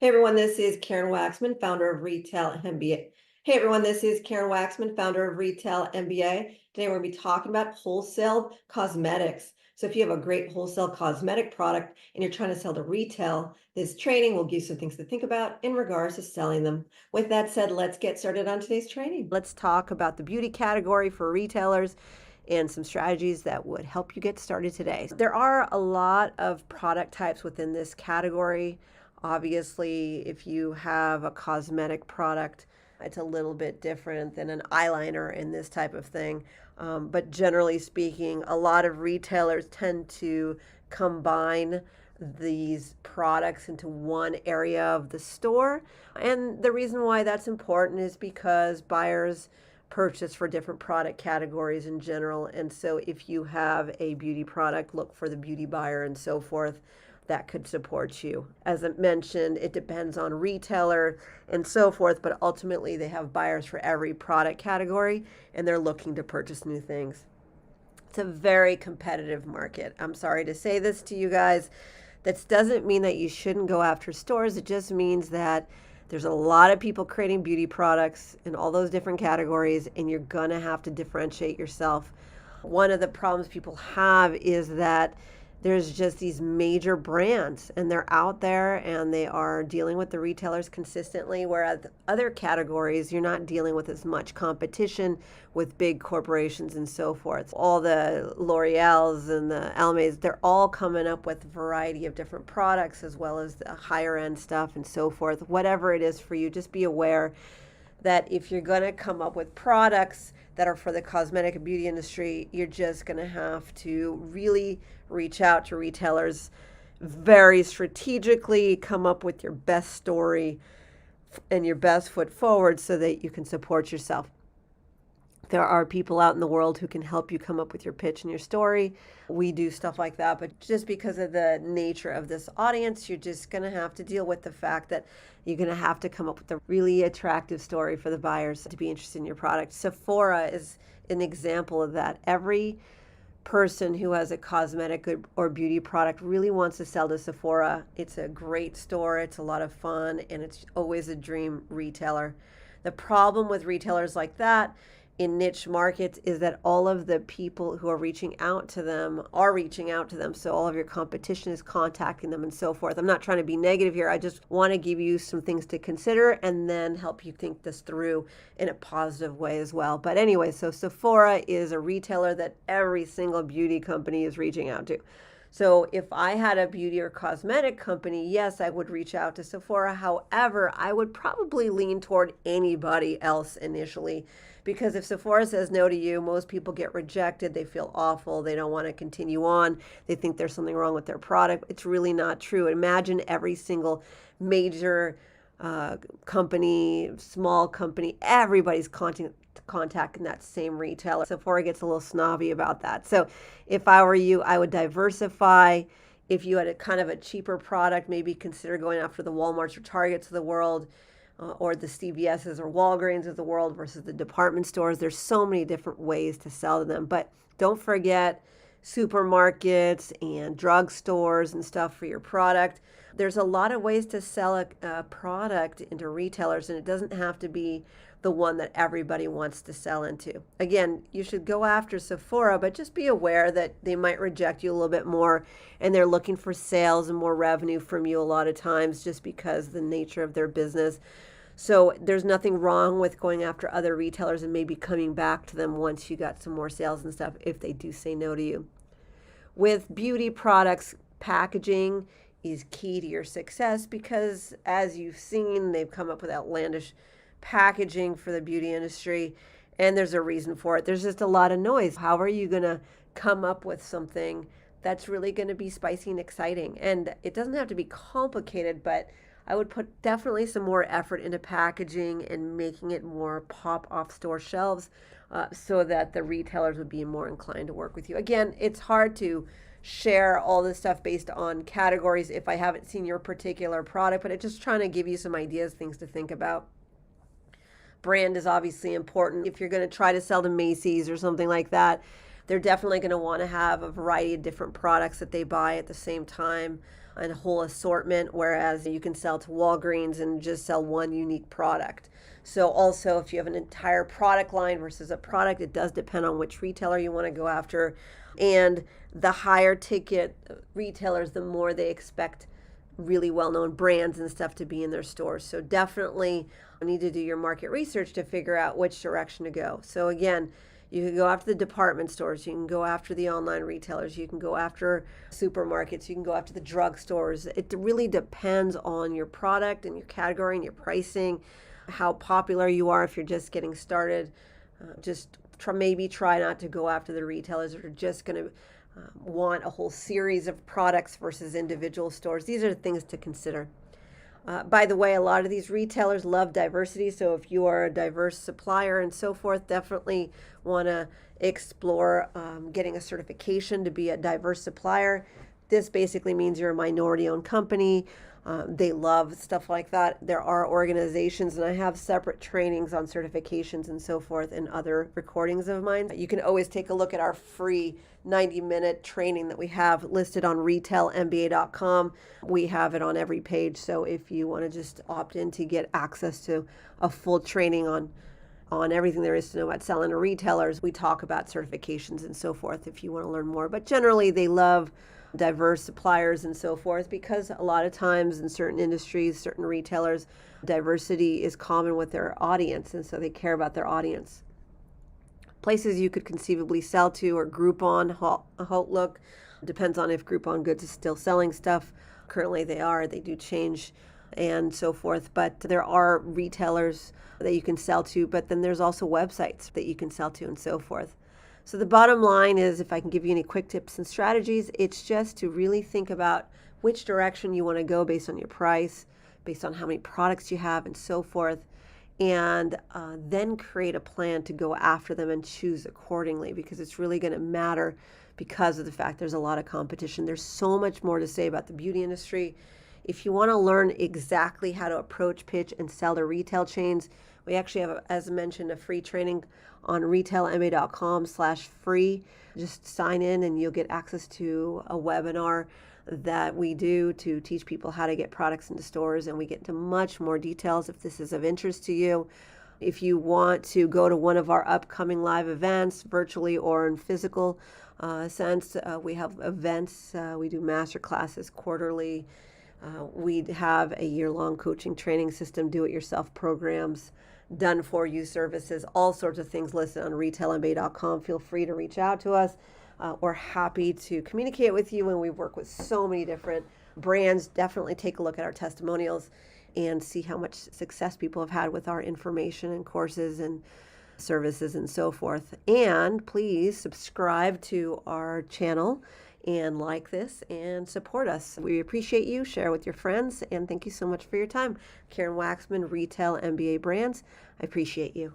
Hey everyone, this is Karen Waxman, founder of Retail MBA. Hey everyone, this is Karen Waxman, founder of Retail MBA. Today we're going to be talking about wholesale cosmetics. So if you have a great wholesale cosmetic product and you're trying to sell to retail, this training will give you some things to think about in regards to selling them. With that said, let's get started on today's training. Let's talk about the beauty category for retailers and some strategies that would help you get started today. There are a lot of product types within this category. Obviously, if you have a cosmetic product, it's a little bit different than an eyeliner and this type of thing. But generally speaking, a lot of retailers tend to combine these products into one area of the store. And the reason why that's important is because buyers purchase for different product categories in general. And so if you have a beauty product, look for the beauty buyer and so forth that could support you. As I mentioned, it depends on retailer and so forth, but ultimately they have buyers for every product category and they're looking to purchase new things. It's a very competitive market. I'm sorry to say this to you guys. That doesn't mean that you shouldn't go after stores. It just means that there's a lot of people creating beauty products in all those different categories, and you're gonna have to differentiate yourself. One of the problems people have is that there's just these major brands and they're out there and they are dealing with the retailers consistently, whereas other categories you're not dealing with as much competition with big corporations and so forth. All the L'Oreals and the Almays, they're all coming up with a variety of different products as well as the higher end stuff and so forth. Whatever it is for you, just be aware that if you're going to come up with products that are for the cosmetic and beauty industry, you're just going to have to really reach out to retailers very strategically, come up with your best story and your best foot forward so that you can support yourself. There are people out in the world who can help you come up with your pitch and your story. We do stuff like that, but just because of the nature of this audience, you're just going to have to deal with the fact that you're going to have to come up with a really attractive story for the buyers to be interested in your product. Sephora is an example of that. Every person who has a cosmetic or beauty product really wants to sell to Sephora. It's a great store, it's a lot of fun, and it's always a dream retailer. The problem with retailers like that in niche markets is that all of the people who are reaching out to them are reaching out to them. So all of your competition is contacting them and so forth. I'm not trying to be negative here. I just want to give you some things to consider and then help you think this through in a positive way as well. But anyway, so Sephora is a retailer that every single beauty company is reaching out to. So if I had a beauty or cosmetic company, yes, I would reach out to Sephora. However, I would probably lean toward anybody else initially, because if Sephora says no to you, most people get rejected. They feel awful. They don't want to continue on. They think there's something wrong with their product. It's really not true. Imagine every single major company, small company, everybody's contacting that same retailer. Sephora gets a little snobby about that. So if I were you, I would diversify. If you had a kind of a cheaper product, maybe consider going after the Walmarts or Targets of the world, or the CVS's or Walgreens of the world versus the department stores. There's so many different ways to sell to them. But don't forget supermarkets and drugstores and stuff for your product. There's a lot of ways to sell a product into retailers, and it doesn't have to be the one that everybody wants to sell into. Again, you should go after Sephora, but just be aware that they might reject you a little bit more, and they're looking for sales and more revenue from you a lot of times just because of the nature of their business. So there's nothing wrong with going after other retailers and maybe coming back to them once you got some more sales and stuff if they do say no to you. With beauty products, packaging is key to your success because, as you've seen, they've come up with outlandish packaging for the beauty industry, and there's a reason for it. There's just a lot of noise. How are you going to come up with something that's really going to be spicy and exciting? And it doesn't have to be complicated, but I would put definitely some more effort into packaging and making it more pop off store shelves so that the retailers would be more inclined to work with you. Again, it's hard to share all this stuff based on categories if I haven't seen your particular product, but I'm just trying to give you some ideas, things to think about. Brand is obviously important. If you're going to try to sell to Macy's or something like that, they're definitely going to want to have a variety of different products that they buy at the same time. and whole assortment, whereas you can sell to Walgreens and just sell one unique product. So also, if you have an entire product line versus a product, it does depend on which retailer you want to go after. And the higher ticket retailers, the more they expect really well-known brands and stuff to be in their stores. So definitely need to do your market research to figure out which direction to go. So again, you can go after the department stores, you can go after the online retailers, you can go after supermarkets, you can go after the drugstores. It really depends on your product and your category and your pricing, how popular you are if you're just getting started. Maybe try not to go after the retailers that are just going to want a whole series of products versus individual stores. These are things to consider. By the way, a lot of these retailers love diversity, so if you are a diverse supplier and so forth, definitely want to explore getting a certification to be a diverse supplier. This basically means you're a minority-owned company. They love stuff like that. There are organizations, and I have separate trainings on certifications and so forth in other recordings of mine. You can always take a look at our free 90-minute training that we have listed on retailmba.com. We have it on every page, so if you want to just opt in to get access to a full training on everything there is to know about selling to retailers, we talk about certifications and so forth if you want to learn more. But generally, they love diverse suppliers and so forth because a lot of times in certain industries, certain retailers, diversity is common with their audience, and so they care about their audience. Places you could conceivably sell to are Groupon, Outlook. Depends on if Groupon Goods is still selling stuff. Currently they are. They do change and so forth. But there are retailers that you can sell to, but then there's also websites that you can sell to and so forth. So the bottom line is, if I can give you any quick tips and strategies, it's just to really think about which direction you want to go based on your price, based on how many products you have and so forth. And then create a plan to go after them and choose accordingly, because it's really going to matter because of the fact there's a lot of competition. There's so much more to say about the beauty industry. If you want to learn exactly how to approach, pitch, and sell to retail chains, we actually have, as mentioned, a free training on retailmba.com/free. Just sign in and you'll get access to a webinar that we do to teach people how to get products into stores, and we get into much more details if this is of interest to you. If you want to go to one of our upcoming live events, virtually or in physical sense, we have events. We do master classes quarterly. We have a year-long coaching training system, do-it-yourself programs, done-for-you services, all sorts of things listed on retailmba.com. Feel free to reach out to us. We're happy to communicate with you, and we work with so many different brands. Definitely take a look at our testimonials and see how much success people have had with our information and courses and services and so forth. And please subscribe to our channel and like this and support us. We appreciate you. Share with your friends, and thank you so much for your time. Karen Waksman, Retail MBA Brands. I appreciate you.